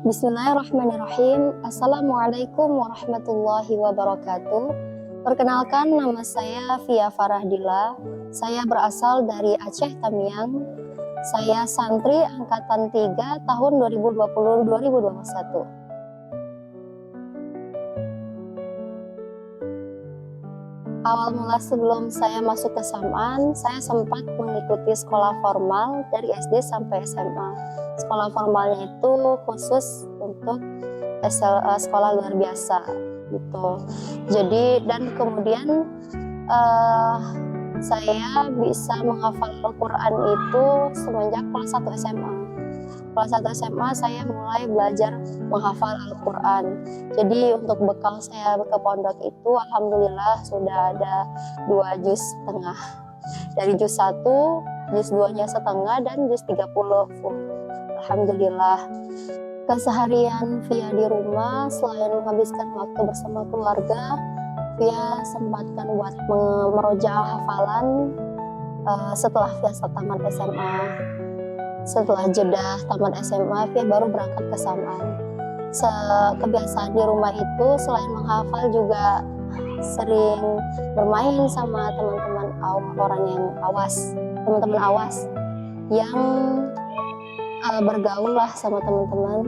Bismillahirrahmanirrahim. Assalamualaikum warahmatullahi wabarakatuh. Perkenalkan, nama saya Via Farahdila. Saya berasal dari Aceh Tamiang. Saya santri angkatan 3 tahun 2020-2021. Awal mula sebelum saya masuk ke Saman, saya sempat mengikuti sekolah formal dari SD sampai SMA. Sekolah formalnya itu khusus untuk sekolah luar biasa gitu. Jadi dan kemudian saya bisa menghafal Al-Quran itu semenjak kelas 1 SMA. Kelas 1 SMA saya mulai belajar menghafal Al-Quran. Jadi untuk bekal saya ke pondok itu alhamdulillah sudah ada 2 juz setengah. Dari juz 1, juz 2-nya setengah, dan juz 30 full. Alhamdulillah. Keseharian Via di rumah selain menghabiskan waktu bersama keluarga, Via sempatkan buat merojaah hafalan setelah Via tamat SMA. Setelah jeda tamat SMA, Via baru berangkat ke Saman. Kebiasaan di rumah itu selain menghafal juga sering bermain sama teman-teman orang yang teman-teman awas yang bergaul lah sama teman-teman.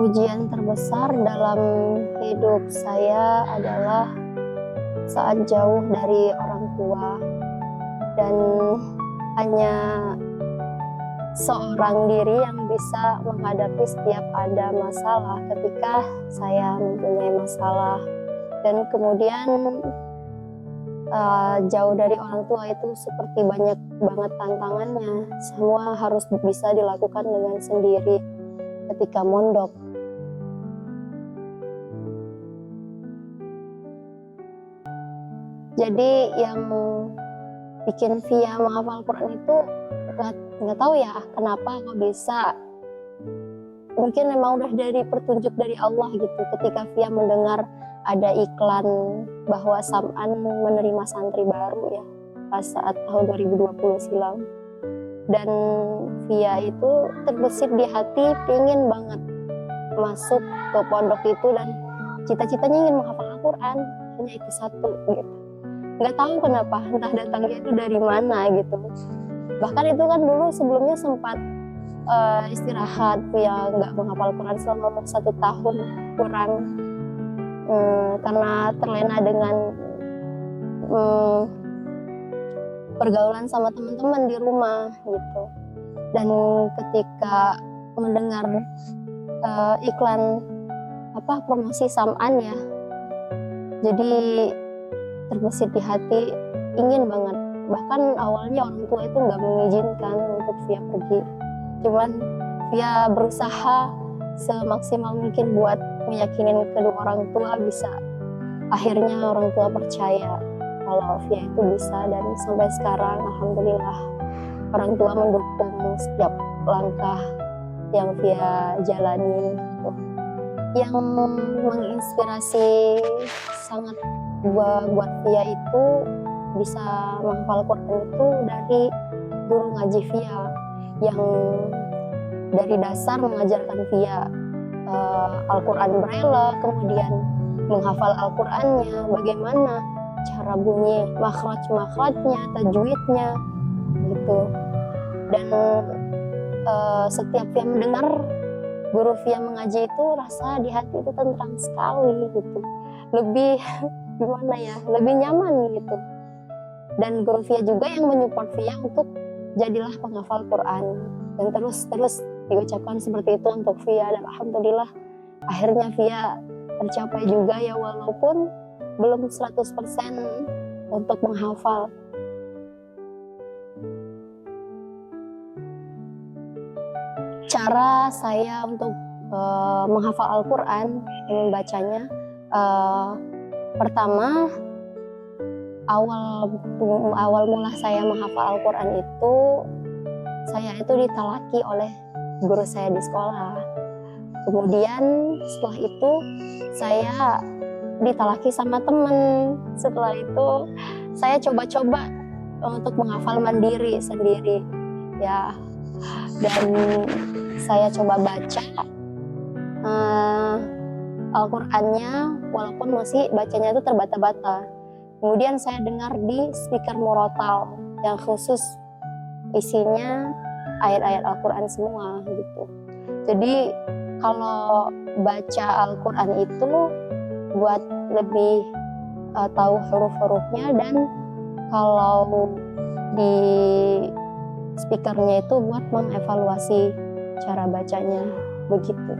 Ujian terbesar dalam hidup saya adalah saat jauh dari orang tua dan hanya seorang diri yang bisa menghadapi setiap ada masalah ketika saya mempunyai masalah. Dan kemudian jauh dari orang tua itu seperti banyak banget tantangannya. Semua harus bisa dilakukan dengan sendiri ketika mondok. Jadi yang bikin Via menghafal Quran itu nggak tahu ya kenapa kok bisa. Mungkin memang udah dari petunjuk dari Allah gitu. Ketika Via mendengar ada iklan bahwa Saman menerima santri baru ya pas saat tahun 2020 silam. Dan Via itu terbesit di hati pengen banget masuk ke pondok itu dan cita-citanya ingin menghafal Al-Quran. Hanya itu satu gitu. Nggak tahu kenapa, entah datangnya itu dari mana gitu. Bahkan itu kan dulu sebelumnya sempat istirahat ya, nggak menghafal Quran selama 1 tahun kurang karena terlena dengan pergaulan sama teman-teman di rumah gitu. Dan ketika mendengar iklan promosi Saman ya, jadi terbesit di hati ingin banget. Bahkan awalnya orang tua itu nggak mengizinkan untuk Via pergi. Cuman Via berusaha semaksimal mungkin buat meyakinin kedua orang tua bisa. Akhirnya orang tua percaya kalau Via itu bisa, dan sampai sekarang alhamdulillah orang tua mendukung setiap langkah yang Via jalani. Yang menginspirasi sangat buat Via itu bisa menghafal Quran itu dari guru ngaji Via yang dari dasar mengajarkan Via Al-Quran Braille, kemudian menghafal Al-Qurannya, bagaimana cara bunyi makhraj-makhrajnya, tajwidnya gitu. Dan setiap Via mendengar guru Via mengaji itu rasa di hati itu tenang sekali gitu, lebih gimana ya, lebih nyaman gitu. Dan guru Via juga yang menyupport Via untuk jadilah penghafal Quran, dan terus diucapkan seperti itu untuk Via. Dan alhamdulillah akhirnya Via tercapai juga ya, walaupun belum 100% untuk menghafal. Cara saya untuk menghafal Al-Quran, membacanya, pertama awal mula saya menghafal Al-Quran itu saya itu ditalaki oleh guru saya di sekolah. Kemudian setelah itu saya ditalaki sama temen. Setelah itu saya coba-coba untuk menghafal mandiri sendiri ya. Dan saya coba baca Al-Qur'annya walaupun masih bacanya itu terbata-bata. Kemudian saya dengar di speaker murotal yang khusus isinya ayat-ayat Al-Qur'an semua gitu. Jadi kalau baca Al-Qur'an itu buat lebih tahu huruf-hurufnya, dan kalau di speakernya itu buat mengevaluasi cara bacanya begitu.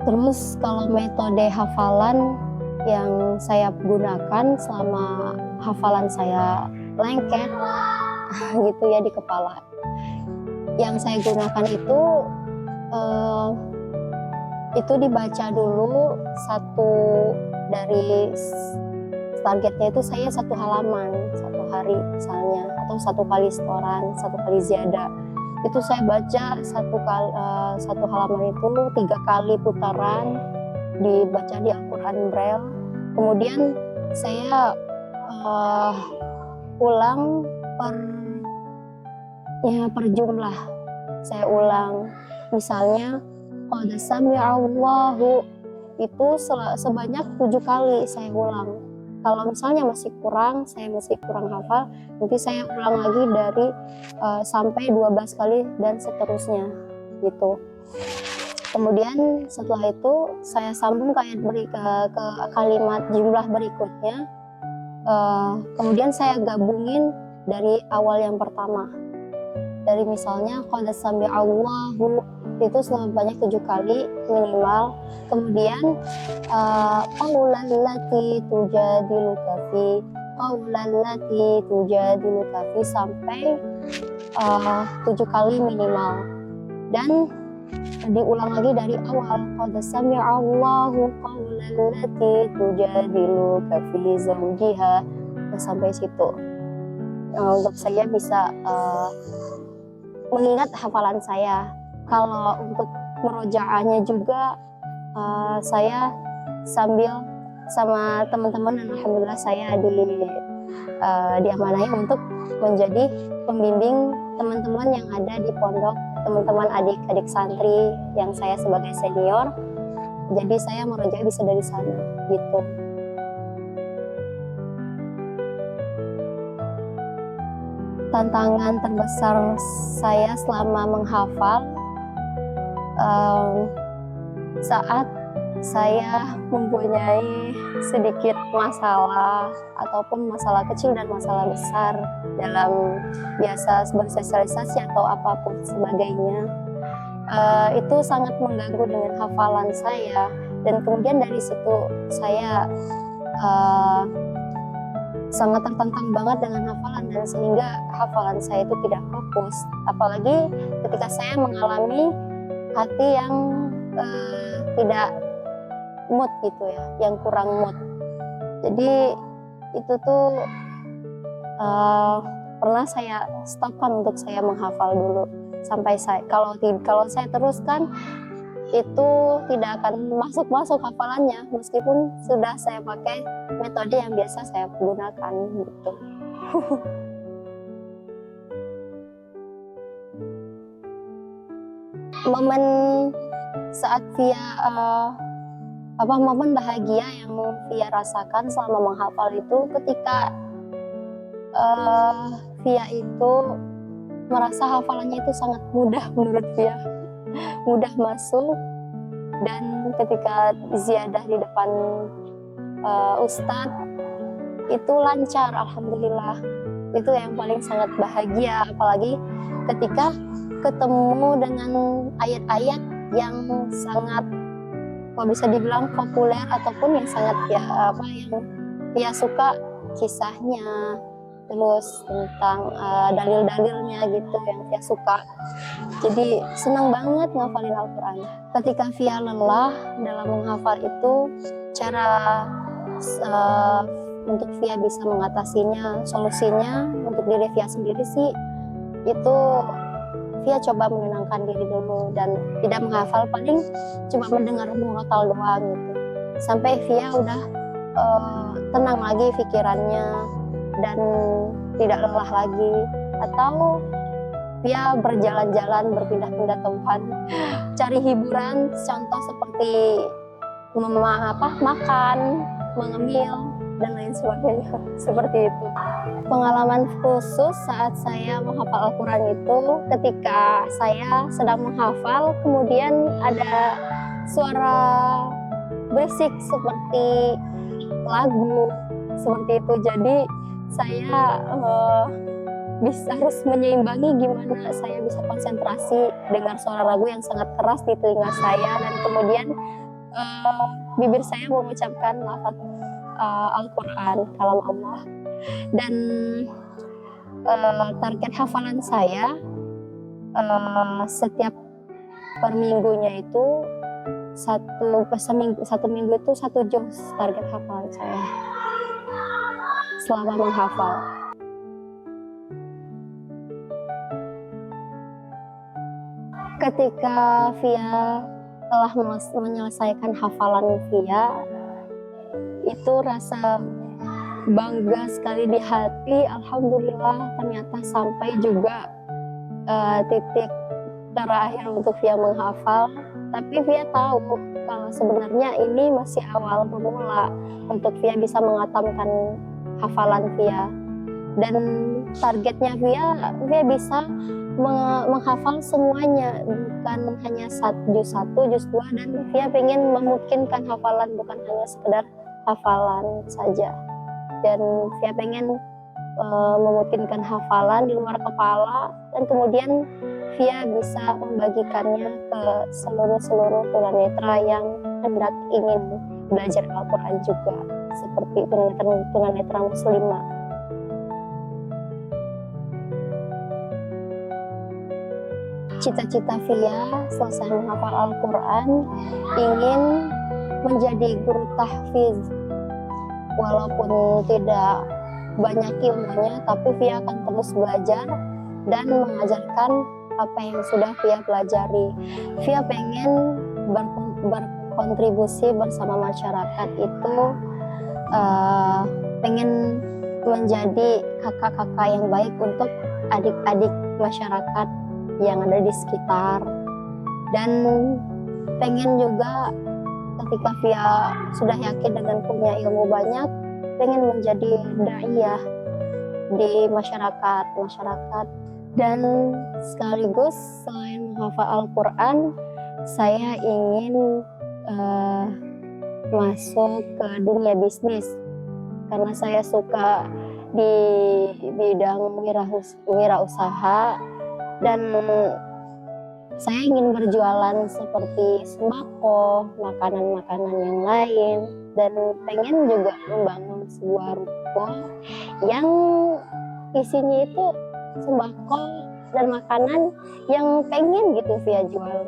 Terus kalau metode hafalan yang saya gunakan selama hafalan saya lengket gitu ya di kepala, yang saya gunakan itu dibaca dulu satu dari targetnya itu saya 1 halaman 1 hari misalnya, atau 1 kali setoran, 1 kali ziyadah. Itu saya baca 1 halaman itu 3 kali putaran dibaca di Al-Qur'an Braille. Kemudian saya ulang per jumlah. Saya ulang misalnya qad sami'allahu itu sebanyak 7 kali saya ulang. Kalau misalnya masih kurang hafal, nanti saya ulang lagi dari sampai 12 kali dan seterusnya gitu. Kemudian setelah itu saya sambung ke kalimat jumlah berikutnya. Kemudian saya gabungin dari awal yang pertama. Dari misalnya qad sami'allahu itu sebanyak 7 kali minimal. Kemudian qaulan lati tujadiluka fi sampai 7 kali minimal. Dan diulang lagi dari awal qad sami'allahu qaulan lati tujadiluka fi zawjiha sampai situ. Untuk saya bisa mengingat hafalan saya. Kalau untuk murojaahnya juga saya sambil sama teman-teman, dan alhamdulillah saya diamanahi untuk menjadi pembimbing teman-teman yang ada di pondok, teman-teman adik-adik santri yang saya sebagai senior. Jadi saya murojaah bisa dari sana gitu. Tantangan terbesar saya selama menghafal saat saya mempunyai sedikit masalah ataupun masalah kecil dan masalah besar dalam biasa bersosialisasi atau apapun sebagainya, itu sangat mengganggu dengan hafalan saya. Dan kemudian dari situ saya sangat tertantang banget dengan hafalan, dan sehingga hafalan saya itu tidak fokus, apalagi ketika saya mengalami hati yang tidak mood gitu ya, yang kurang mood. Jadi itu tuh pernah saya stopkan untuk saya menghafal dulu, sampai kalau saya teruskan itu tidak akan masuk hafalannya, meskipun sudah saya pakai metode yang biasa saya gunakan gitu. Momen saat momen bahagia yang Via rasakan selama menghafal itu ketika Via itu merasa hafalannya itu sangat mudah menurut Via, mudah masuk, dan ketika ziyadah di depan Ustadz itu lancar, alhamdulillah. Itu yang paling sangat bahagia, apalagi ketika ketemu dengan ayat-ayat yang sangat bisa dibilang populer ataupun yang sangat yang Via suka kisahnya, terus tentang dalil-dalilnya gitu yang Via suka. Jadi senang banget ngafalin Al-Quran. Ketika Via lelah dalam menghafal itu, cara untuk Via bisa mengatasinya, solusinya untuk diri Via sendiri sih, itu Via coba menenangkan diri dulu dan tidak menghafal, paling cuma mendengar murotal doang gitu. Sampai Via udah tenang lagi pikirannya dan tidak lelah lagi, atau Via berjalan-jalan, berpindah-pindah tempat, cari hiburan, contoh seperti makan, mengemil, dan lain sebagainya. Seperti itu. Pengalaman khusus saat saya menghafal Al-Quran itu ketika saya sedang menghafal, kemudian ada suara berisik seperti lagu, seperti itu. Jadi saya harus menyeimbangi gimana saya bisa konsentrasi dengar suara lagu yang sangat keras di telinga saya, dan kemudian bibir saya mengucapkan lafaz Al-Quran, kalam Allah. Dan target hafalan saya setiap per minggunya itu satu minggu itu 1 juz target hafalan saya selama menghafal. Ketika Via telah menyelesaikan hafalan Via, itu rasa bangga sekali di hati. Alhamdulillah, ternyata sampai juga titik terakhir untuk Via menghafal. Tapi Via tahu kalau sebenarnya ini masih awal pemula untuk Via bisa mengatamkan hafalan Via. Dan targetnya Via bisa menghafal semuanya, bukan hanya juz 1, juz 2, dan Via pengen memungkinkan hafalan, bukan hanya sekedar hafalan saja. Dan Via pengen memungkinkan hafalan di luar kepala, dan kemudian Via bisa membagikannya ke seluruh tunanetra yang hendak ingin belajar Al-Quran juga, seperti tunanetra muslimah. Cita-cita Via selesai menghafal Al-Quran ingin menjadi guru tahfiz. Walaupun tidak banyak ilmunya, tapi Via akan terus belajar dan mengajarkan apa yang sudah Via pelajari. Via pengen berkontribusi bersama masyarakat itu, pengen menjadi kakak-kakak yang baik untuk adik-adik masyarakat yang ada di sekitar, dan pengen juga ketika Via sudah yakin dengan punya ilmu banyak, pengen menjadi da'iyah di masyarakat, dan sekaligus selain menghafal Al-Quran, saya ingin masuk ke dunia bisnis karena saya suka di bidang wirausaha. Dan saya ingin berjualan seperti sembako, makanan-makanan yang lain, dan pengen juga membangun sebuah ruko yang isinya itu sembako dan makanan yang pengen gitu Via jual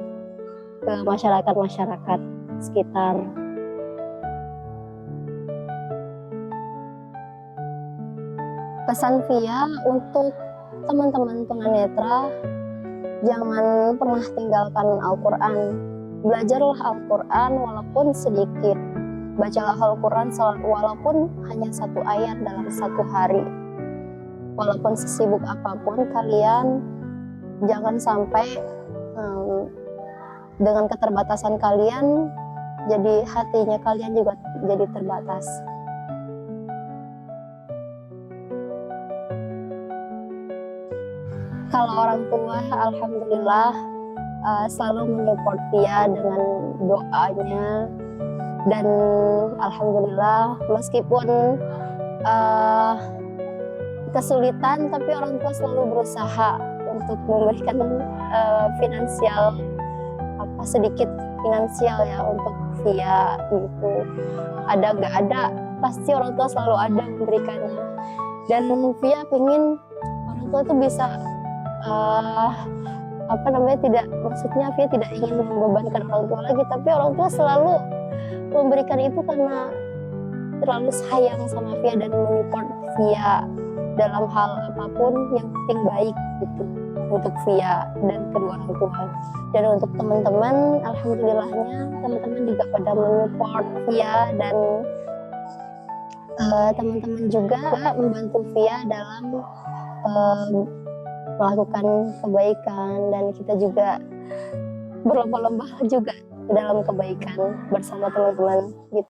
ke masyarakat sekitar. Pesan Via untuk teman-teman tunanetra, jangan pernah tinggalkan Al-Quran. Belajarlah Al-Quran walaupun sedikit. Bacalah Al-Quran walaupun hanya 1 ayat dalam 1 hari. Walaupun sesibuk apapun kalian, jangan sampai dengan keterbatasan kalian, jadi hatinya kalian juga jadi terbatas. Kalau orang tua, alhamdulillah selalu menyupport Via dengan doanya, dan alhamdulillah meskipun kesulitan, tapi orang tua selalu berusaha untuk memberikan sedikit finansial ya untuk Via gitu. Ada nggak ada, pasti orang tua selalu ada memberikannya. Dan Via pengen orang tua tuh bisa maksudnya Via tidak ingin membebankan orang tua lagi, tapi orang tua selalu memberikan itu karena terlalu sayang sama Via dan menyupport Via dalam hal apapun, yang penting baik gitu untuk Via dan kedua orang tua. Dan untuk teman-teman, alhamdulillahnya teman-teman juga pada menyupport Via dan teman-teman juga membantu Via dalam melakukan kebaikan, dan kita juga berlomba-lomba juga dalam kebaikan bersama teman-teman gitu.